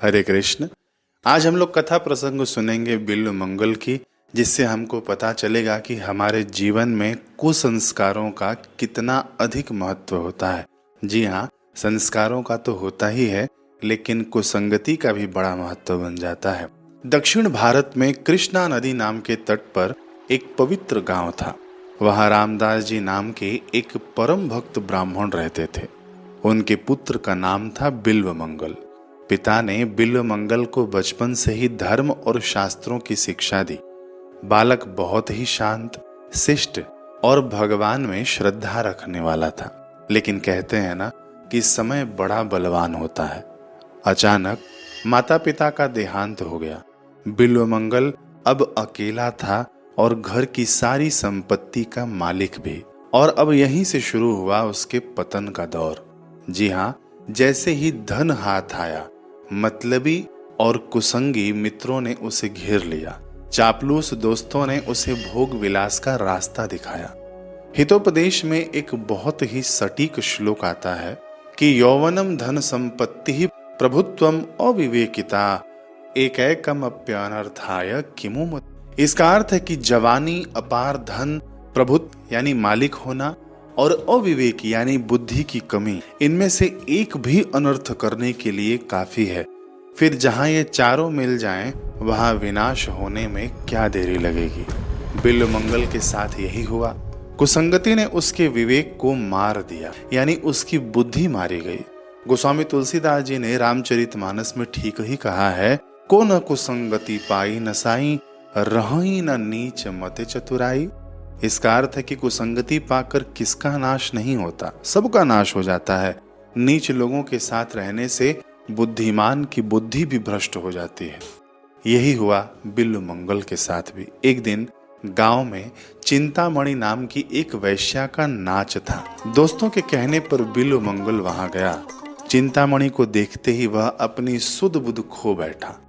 हरे कृष्ण। आज हम लोग कथा प्रसंग सुनेंगे बिल्व मंगल की, जिससे हमको पता चलेगा कि हमारे जीवन में कुसंस्कारों का कितना अधिक महत्व होता है। जी हाँ, संस्कारों का तो होता ही है, लेकिन कुसंगति का भी बड़ा महत्व बन जाता है। दक्षिण भारत में कृष्णा नदी नाम के तट पर एक पवित्र गांव था। वहां रामदास जी नाम के एक परम भक्त ब्राह्मण रहते थे। उनके पुत्र का नाम था बिल्व मंगल। पिता ने बिल्व मंगल को बचपन से ही धर्म और शास्त्रों की शिक्षा दी। बालक बहुत ही शांत, शिष्ट और भगवान में श्रद्धा रखने वाला था। लेकिन कहते हैं ना कि समय बड़ा बलवान होता है। अचानक माता पिता का देहांत हो गया। बिल्व मंगल अब अकेला था और घर की सारी संपत्ति का मालिक भी। और अब यहीं से शुरू हुआ उसके पतन का दौर। जी हाँ, जैसे ही धन हाथ आया, मतलबी और कुसंगी मित्रों ने उसे घेर लिया। चापलूस दोस्तों ने उसे भोग विलास का रास्ता दिखाया। हितोपदेश में एक बहुत ही सटीक श्लोक आता है कि यौवनम धन संपत्ति ही प्रभुत्वम अविवेकिता एकैकम अप्यनर्थाय किमु मत। इसका अर्थ है कि जवानी, अपार धन, प्रभुत्व यानी मालिक होना और अविवेक यानी बुद्धि की कमी, इनमें से एक भी अनर्थ करने के लिए काफी है। फिर जहां ये चारों मिल जाएं, वहां विनाश होने में क्या देरी लगेगी। बिल्व मंगल के साथ यही हुआ। कुसंगति ने उसके विवेक को मार दिया, यानी उसकी बुद्धि मारी गई। गोस्वामी तुलसीदास जी ने रामचरितमानस में ठीक ही कहा है, को न कुसंगति पाई नसाई, रही न नीच मते चतुराई। इसका अर्थ है कि कुसंगति पाकर किसका नाश नहीं होता, सबका नाश हो जाता है। नीच लोगों के साथ रहने से बुद्धिमान की बुद्धि भी भ्रष्ट हो जाती है। यही हुआ बिल्व मंगल के साथ भी। एक दिन गांव में चिंतामणि नाम की एक वैश्या का नाच था। दोस्तों के कहने पर बिल्व मंगल वहां गया। चिंतामणि को देखते ही वह अपनी सुध बुध खो बैठा।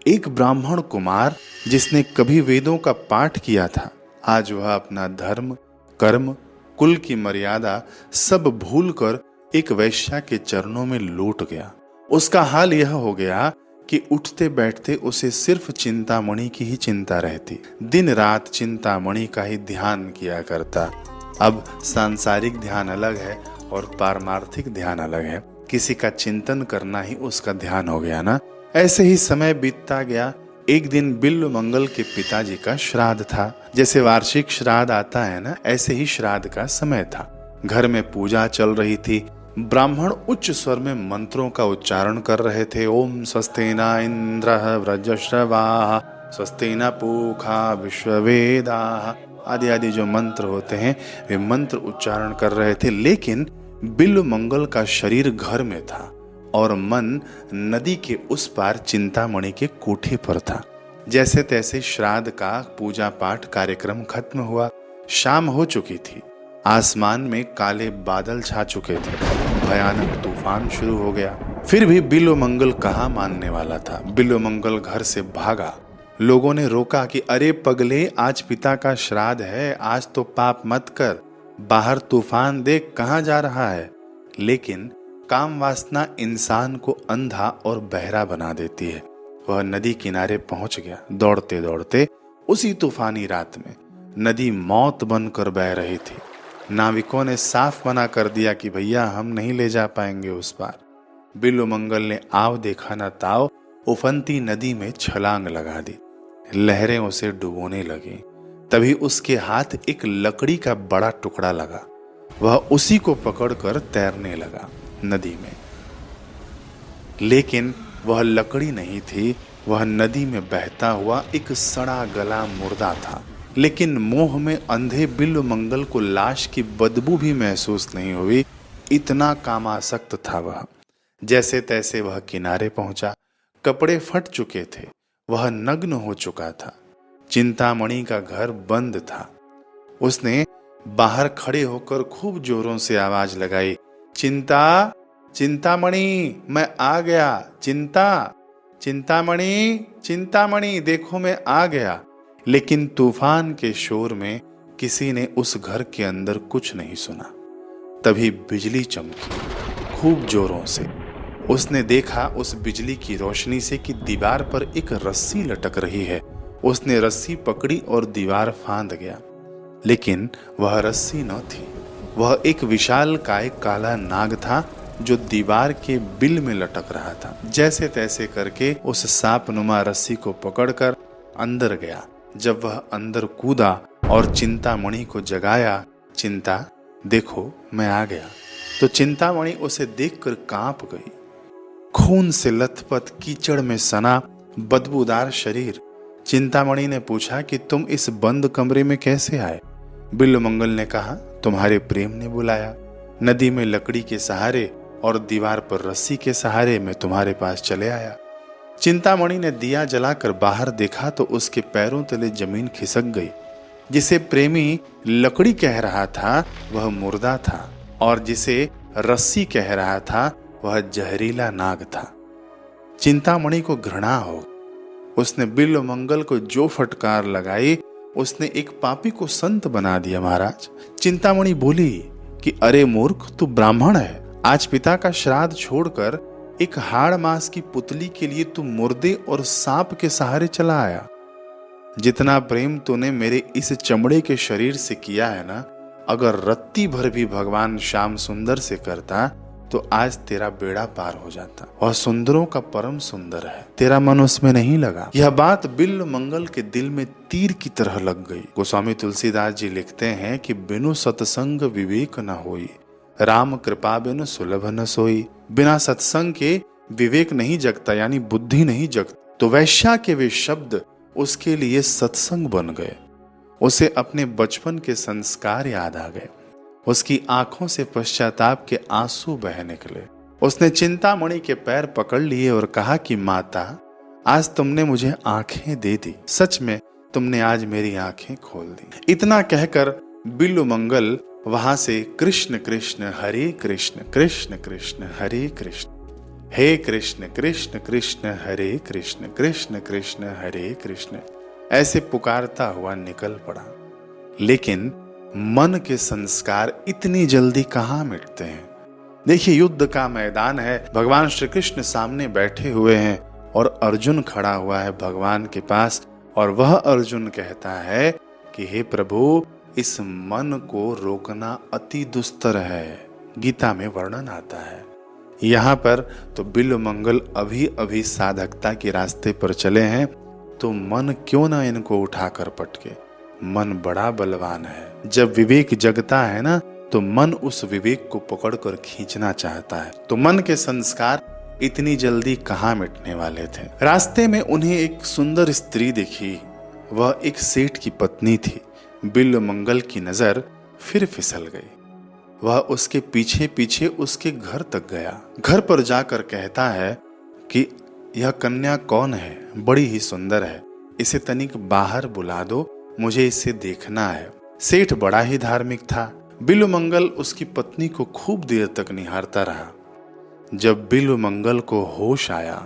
एक ब्राह्मण कुमार जिसने कभी वेदों का पाठ किया था, आज वह अपना धर्म, कर्म, कुल की मर्यादा सब भूलकर एक वैश्या के चरणों में लौट गया। उसका हाल यह हो गया कि उठते बैठते उसे सिर्फ चिंतामणि की ही चिंता रहती। दिन रात चिंतामणि का ही ध्यान किया करता। अब सांसारिक ध्यान अलग है और पारमार्थिक ध्यान अलग है। किसी का चिंतन करना ही उसका ध्यान हो गया ना। ऐसे ही समय बीतता गया। एक दिन बिल्व मंगल के पिताजी का श्राद्ध था। जैसे वार्षिक श्राद्ध आता है ना, ऐसे ही श्राद्ध का समय था। घर में पूजा चल रही थी। ब्राह्मण उच्च स्वर में मंत्रों का उच्चारण कर रहे थे। ओम स्वस्तिना इंद्रः वज्रश्रवाः स्वस्तिना पूषा विश्ववेदाः आदि आदि जो मंत्र होते हैं, वे मंत्र उच्चारण कर रहे थे। लेकिन बिल्व मंगल का शरीर घर में था और मन नदी के उस पार चिंतामणि के कोठे पर था। जैसे तैसे श्राद्ध का पूजा पाठ कार्यक्रम खत्म हुआ। शाम हो चुकी थी। आसमान में काले बादल छा चुके थे। भयानक तूफान शुरू हो गया। फिर भी बिल्व मंगल कहाँ मानने वाला था। बिल्व मंगल घर से भागा। लोगों ने रोका कि अरे पगले, आज पिता का श्राद्ध है, आज तो पाप मत कर, बाहर तूफान देख कहाँ जा रहा है। लेकिन काम वासना इंसान को अंधा और बहरा बना देती है। वह नदी किनारे पहुंच गया। दौड़ते दौड़ते उसी तूफानी रात में नदी मौत बनकर बह रही थी। नाविकों ने साफ मना कर दिया कि भैया हम नहीं ले जा पाएंगे उस पार। बिल्व मंगल ने आव देखा न ताव, उफनती नदी में छलांग लगा दी। लहरें उसे डुबोने लगी। तभी उसके हाथ एक लकड़ी का बड़ा टुकड़ा लगा। वह उसी को पकड़कर तैरने लगा नदी में। लेकिन वह लकड़ी नहीं थी, वह नदी में बहता हुआ एक सड़ा गला मुर्दा था। लेकिन मोह में अंधे बिल्व मंगल को लाश की बदबू भी महसूस नहीं हुई, इतना कामासक्त था वह। जैसे तैसे वह किनारे पहुंचा। कपड़े फट चुके थे, वह नग्न हो चुका था। चिंतामणि का घर बंद था। उसने बाहर खड़े होकर खूब जोरों से आवाज लगाई, चिंता, चिंतामणि, मैं आ गया। चिंतामणि, चिंतामणि, देखो मैं आ गया। लेकिन तूफान के शोर में किसी ने उस घर के अंदर कुछ नहीं सुना। तभी बिजली चमकी खूब जोरों से। उसने देखा उस बिजली की रोशनी से कि दीवार पर एक रस्सी लटक रही है। उसने रस्सी पकड़ी और दीवार फांद गया, लेकिन वह रस्सी न थी। वह एक विशालकाय काला नाग था जो दीवार के बिल में लटक रहा था। जैसे तैसे करके उस सांपनुमा रस्सी को पकड़कर अंदर गया। जब वह अंदर कूदा और चिंतामणि को जगाया, चिंता देखो मैं आ गया, तो चिंतामणि उसे देखकर कांप गई। खून से लथपथ कीचड़ में सना बदबूदार शरीर। चिंतामणि ने पूछा कि तुम इस बंद कमरे में कैसे आए? बिल्वमंगल ने कहा, तुम्हारे प्रेम ने बुलाया। नदी में लकड़ी के सहारे और दीवार पर रस्सी के सहारे मैं तुम्हारे पास चले आया। चिंतामणि ने दिया जलाकर बाहर देखा तो उसके पैरों तले जमीन खिसक गई। जिसे प्रेमी लकड़ी कह रहा था वह मुर्दा था, और जिसे रस्सी कह रहा था वह जहरीला नाग था। चिंतामणि को घृणा हो। उसने बिल्वमंगल को जो फटकार लगाई, उसने एक पापी को संत बना दिया। महाराज, चिंतामणि बोली कि अरे मूर्ख, तू ब्राह्मण है। आज पिता का श्राद्ध छोड़कर एक हाड़ मांस की पुतली के लिए तू मुर्दे और सांप के सहारे चला आया। जितना प्रेम तूने मेरे इस चमड़े के शरीर से किया है ना, अगर रत्ती भर भी भगवान श्याम सुंदर से करता तो आज तेरा बेड़ा पार हो जाता। वह सुंदरों का परम सुंदर है, तेरा मन उसमें नहीं लगा। यह बात बिल्वमंगल के दिल में तीर की तरह लग गई। गोस्वामी तुलसीदास जी लिखते हैं कि बिनु सत्संग विवेक न होई, राम कृपा बिनु सुलभ न सोई। बिना सत्संग के विवेक नहीं जगता, यानी बुद्धि नहीं जगती। तो वैश्या के वे शब्द उसके लिए सत्संग बन गए। उसे अपने बचपन के संस्कार याद आ गए। उसकी आंखों से पश्चाताप के आंसू बह निकले। उसने चिंतामणि के पैर पकड़ लिए और कहा कि माता, आज तुमने मुझे आंखें दे दी। सच में तुमने आज मेरी आंखें खोल दी। इतना कहकर बिल्वमंगल वहां से कृष्ण कृष्ण हरे कृष्ण, कृष्ण कृष्ण हरे कृष्ण, हे कृष्ण कृष्ण कृष्ण हरे कृष्ण, कृष्ण कृष्ण हरे कृष्ण ऐसे पुकारता हुआ निकल पड़ा। लेकिन मन के संस्कार इतनी जल्दी कहाँ मिटते हैं। देखिए, युद्ध का मैदान है, भगवान श्री कृष्ण सामने बैठे हुए हैं और अर्जुन खड़ा हुआ है भगवान के पास, और वह अर्जुन कहता है कि हे प्रभु, इस मन को रोकना अति दुस्तर है। गीता में वर्णन आता है। यहाँ पर तो बिल्वमंगल अभी अभी साधकता के रास्ते पर चले हैं, तो मन क्यों ना इनको उठाकर पटके। मन बड़ा बलवान है। जब विवेक जगता है ना, तो मन उस विवेक को पकड़कर खींचना चाहता है। तो मन के संस्कार इतनी जल्दी कहाँ मिटने वाले थे। रास्ते में उन्हें एक सुंदर स्त्री दिखी। वह एक सेठ की पत्नी थी। बिल्वमंगल की नजर फिर फिसल गई। वह उसके पीछे पीछे उसके घर तक गया। घर पर जाकर कहता है कि यह कन्या कौन है? बड़ी ही सुंदर है, इसे तनिक बाहर बुला दो, मुझे इसे देखना है। सेठ बड़ा ही धार्मिक था। बिल्वमंगल उसकी पत्नी को खूब देर तक निहारता रहा। जब बिल्वमंगल को होश आया,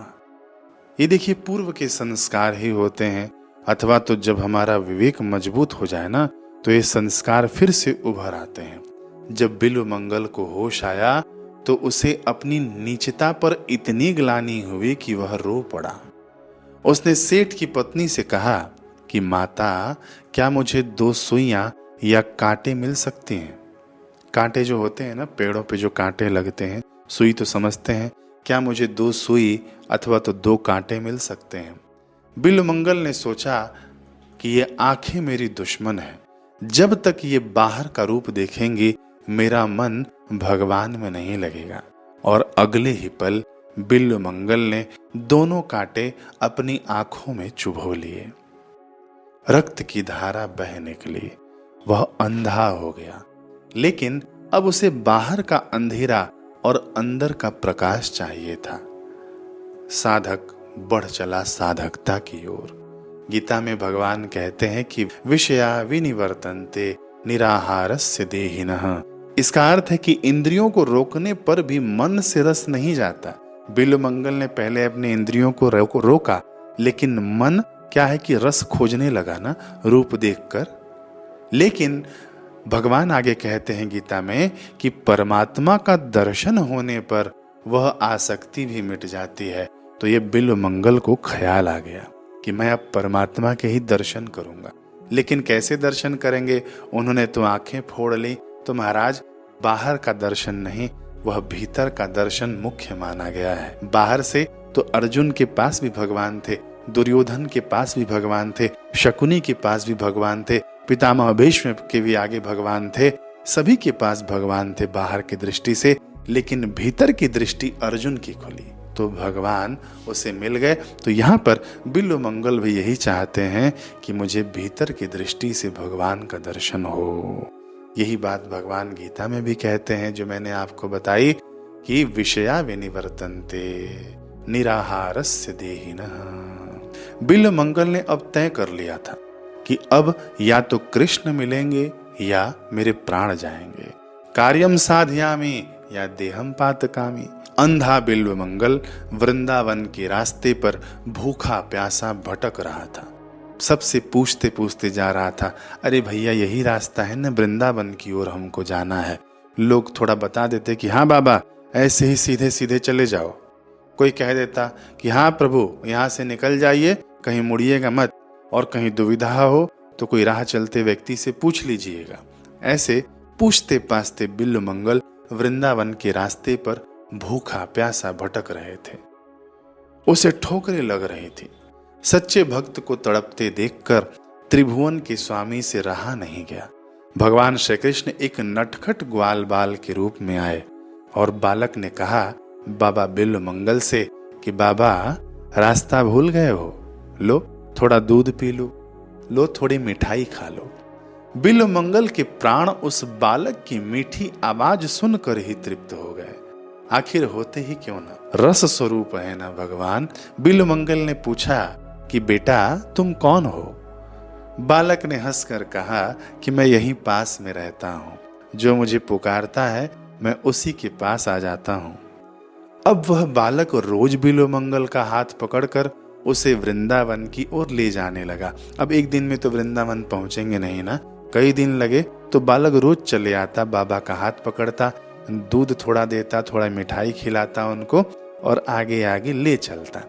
ये देखिए पूर्व के संस्कार ही होते हैं, अथवा तो जब हमारा विवेक मजबूत हो जाए ना, तो ये संस्कार फिर से उभर आते हैं। जब बिल्वमंगल को होश आया तो उसे अपनी नीचता पर इतनी ग्लानि हुई कि वह रो पड़ा। उसने सेठ की पत्नी से कहा कि माता, क्या मुझे 2 सुइयां या कांटे मिल सकते हैं? कांटे जो होते हैं ना, पेड़ों पे जो कांटे लगते हैं, सुई तो समझते हैं। क्या मुझे 2 सुई अथवा तो 2 कांटे मिल सकते हैं? बिल्वमंगल ने सोचा कि ये आंखें मेरी दुश्मन है। जब तक ये बाहर का रूप देखेंगी, मेरा मन भगवान में नहीं लगेगा। और अगले ही पल बिल्वमंगल ने दोनों कांटे अपनी आंखों में चुभो लिए। रक्त की धारा बह निकली। वह अंधा हो गया। लेकिन अब उसे बाहर का अंधेरा और अंदर का प्रकाश चाहिए था। साधक बढ़ चला साधकता की ओर। गीता में भगवान कहते हैं कि विषया विनिवर्तन्ते निराहारस्य देहिनः। इसका अर्थ है कि इंद्रियों को रोकने पर भी मन से रस नहीं जाता। बिल्वमंगल ने पहले अपने इंद्रियों को रोका, लेकिन मन क्या है कि रस खोजने लगा ना, रूप देखकर। लेकिन भगवान आगे कहते हैं गीता में कि परमात्मा का दर्शन होने पर वह आसक्ति भी मिट जाती है। तो ये बिल्व मंगल को ख्याल आ गया कि मैं अब परमात्मा के ही दर्शन करूंगा। लेकिन कैसे दर्शन करेंगे? उन्होंने तो आंखें फोड़ ली। तो महाराज, बाहर का दर्शन नहीं, वह भीतर का दर्शन मुख्य माना गया है। बाहर से तो अर्जुन के पास भी भगवान थे, दुर्योधन के पास भी भगवान थे, शकुनी के पास भी भगवान थे, पितामह भीष्म के भी आगे भगवान थे, सभी के पास भगवान थे बाहर की दृष्टि से। लेकिन भीतर की दृष्टि अर्जुन की खुली तो भगवान उसे मिल गए। तो यहाँ पर बिल्व मंगल भी यही चाहते हैं कि मुझे भीतर की दृष्टि से भगवान का दर्शन हो। यही बात भगवान गीता में भी कहते हैं, जो मैंने आपको बताई कि विषया विनिवर्तन्ते निराहारस्य देहिनः। बिल्व मंगल ने अब तय कर लिया था कि अब या तो कृष्ण मिलेंगे या मेरे प्राण जाएंगे। कार्यम साधयामि या देहम पातकामी। अंधा बिल्व मंगल वृंदावन के रास्ते पर भूखा प्यासा भटक रहा था। सबसे पूछते पूछते जा रहा था, अरे भैया यही रास्ता है ना, वृंदावन की ओर हमको जाना है। लोग थोड़ा बता देते कि हाँ बाबा, ऐसे ही सीधे सीधे चले जाओ। कोई कह देता कि हाँ प्रभु, यहाँ से निकल जाइए, कहीं मुड़िएगा मत, और कहीं दुविधा हो तो कोई राह चलते व्यक्ति से पूछ लीजिएगा। ऐसे पूछते पाछते बिल्व मंगल वृंदावन के रास्ते पर भूखा प्यासा भटक रहे थे। उसे ठोकरें लग रही थी। सच्चे भक्त को तड़पते देखकर त्रिभुवन के स्वामी से रहा नहीं गया। भगवान श्री कृष्ण एक नटखट ग्वाल बाल के रूप में आए और बालक ने कहा बाबा बिल्व मंगल से कि बाबा, रास्ता भूल गए हो, लो थोड़ा दूध पी लो थोड़ी मिठाई खा लो। बिल्व मंगल के प्राण उस बालक की मीठी आवाज सुनकर ही तृप्त हो गए। आखिर होते ही क्यों ना, रस स्वरूप है ना भगवान। बिल्व मंगल ने पूछा कि बेटा तुम कौन हो? बालक ने हंसकर कहा कि मैं यहीं पास में रहता हूँ, जो मुझे पुकारता है मैं उसी के पास आ जाता हूँ। अब वह बालक रोज बिल्व मंगल का हाथ पकड़कर उसे वृंदावन की ओर ले जाने लगा। अब एक दिन में तो वृंदावन पहुंचेंगे नहीं ना, कई दिन लगे। तो बालक रोज चले आता, बाबा का हाथ पकड़ता, दूध थोड़ा देता, थोड़ा मिठाई खिलाता उनको और आगे आगे ले चलता।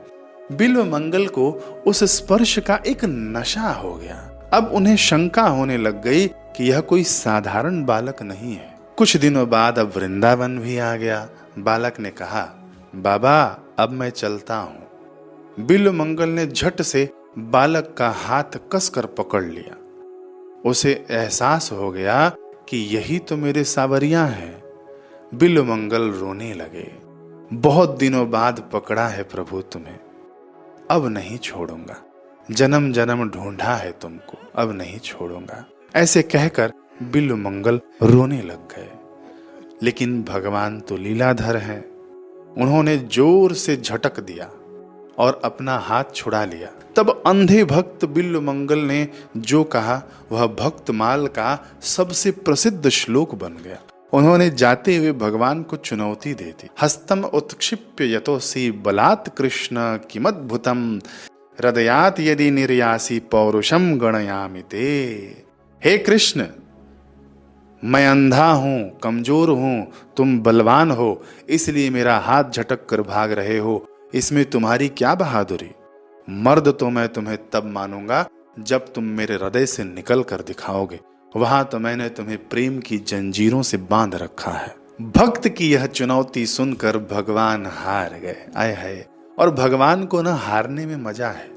बिल्व मंगल को उस स्पर्श का एक नशा हो गया। अब उन्हें शंका होने लग गई कि यह कोई साधारण बालक नहीं है। कुछ दिनों बाद अब वृंदावन भी आ गया। बालक ने कहा बाबा अब मैं चलता हूं। बिल्व मंगल ने झट से बालक का हाथ कसकर पकड़ लिया। उसे एहसास हो गया कि यही तो मेरे सावरिया हैं। बिल्व मंगल रोने लगे, बहुत दिनों बाद पकड़ा है प्रभु तुम्हें, अब नहीं छोड़ूंगा, जन्म जन्म ढूंढा है तुमको, अब नहीं छोड़ूंगा। ऐसे कहकर बिल्व मंगल रोने लग गए। लेकिन भगवान तो लीलाधर हैं। उन्होंने जोर से झटक दिया और अपना हाथ छुड़ा लिया। तब अंधे भक्त बिल्व मंगल ने जो कहा वह भक्तमाल का सबसे प्रसिद्ध श्लोक बन गया। उन्होंने जाते हुए भगवान को चुनौती दे दी। हस्तम उत्क्षिप्य यतोसी बलात् कृष्ण किमद्भुतम हृदयात् यदि निर्यासी पौरुषम गणयामि ते। हे कृष्ण, मैं अंधा हूं, कमजोर हूं, तुम बलवान हो, इसलिए मेरा हाथ झटक कर भाग रहे हो। इसमें तुम्हारी क्या बहादुरी? मर्द तो मैं तुम्हें तब मानूंगा जब तुम मेरे हृदय से निकल कर दिखाओगे। वहां तो मैंने तुम्हें प्रेम की जंजीरों से बांध रखा है। भक्त की यह चुनौती सुनकर भगवान हार गए। आय हाय। और भगवान को ना हारने में मजा है,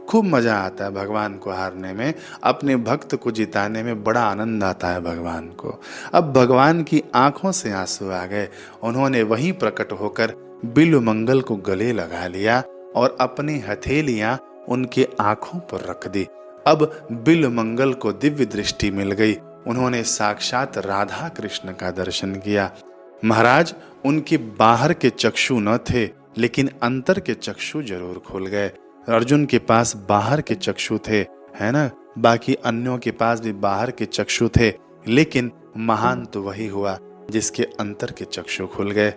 खूब मजा आता है भगवान को हारने में। अपने भक्त को जिताने में बड़ा आनंद आता है भगवान को। अब भगवान की आंखों से आंसू आ गए। उन्होंने वहीं प्रकट होकर बिल्व मंगल को गले लगा लिया और अपनी हथेलियां उनके आंखों पर रख दी। अब बिल्व मंगल को दिव्य दृष्टि मिल गई। उन्होंने साक्षात राधा कृष्ण का दर्शन किया। महाराज, उनके बाहर के चक्षु न थे, लेकिन अंतर के चक्षु जरूर खुल गए। अर्जुन के पास बाहर के चक्षु थे, है ना, बाकी अन्यों के पास भी बाहर के चक्षु थे, लेकिन महान तो वही हुआ जिसके अंतर के चक्षु खुल गए।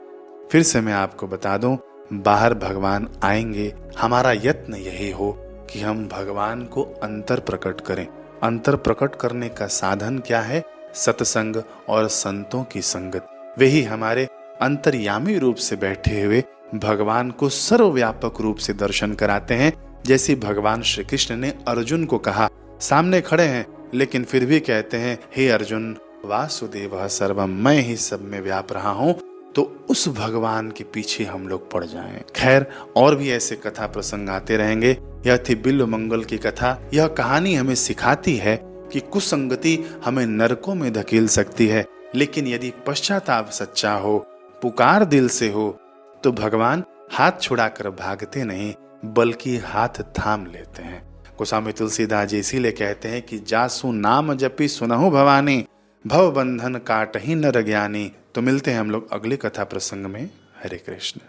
फिर से मैं आपको बता दूं, बाहर भगवान आएंगे, हमारा यत्न यही हो कि हम भगवान को अंतर प्रकट करें। अंतर प्रकट करने का साधन क्या है? सत्संग और संतों की संगत। वे ही हमारे अंतर्यामी रूप से बैठे हुए भगवान को सर्वव्यापक रूप से दर्शन कराते हैं। जैसे भगवान श्री कृष्ण ने अर्जुन को कहा, सामने खड़े हैं लेकिन फिर भी कहते हैं, हे अर्जुन वासुदेव सर्वम, मैं ही सब में व्याप रहा हूं, तो उस भगवान के पीछे हम लोग पड़ जाएं। खैर, और भी ऐसे कथा प्रसंग आते रहेंगे। यह थी बिल्व मंगल की कथा। यह कहानी हमें सिखाती है कि कुसंगति हमें नरकों में धकेल सकती है, लेकिन यदि पश्चाताप सच्चा हो, पुकार दिल से हो, तो भगवान हाथ छुड़ाकर भागते नहीं बल्कि हाथ थाम लेते हैं। गोस्वामी तुलसीदास जी इसीलिए कहते हैं कि जासु नाम जपि सुनहु भवानी, भव बंधन काटहि नर ज्ञानी। तो मिलते हैं हम लोग अगले कथा प्रसंग में। हरे कृष्ण।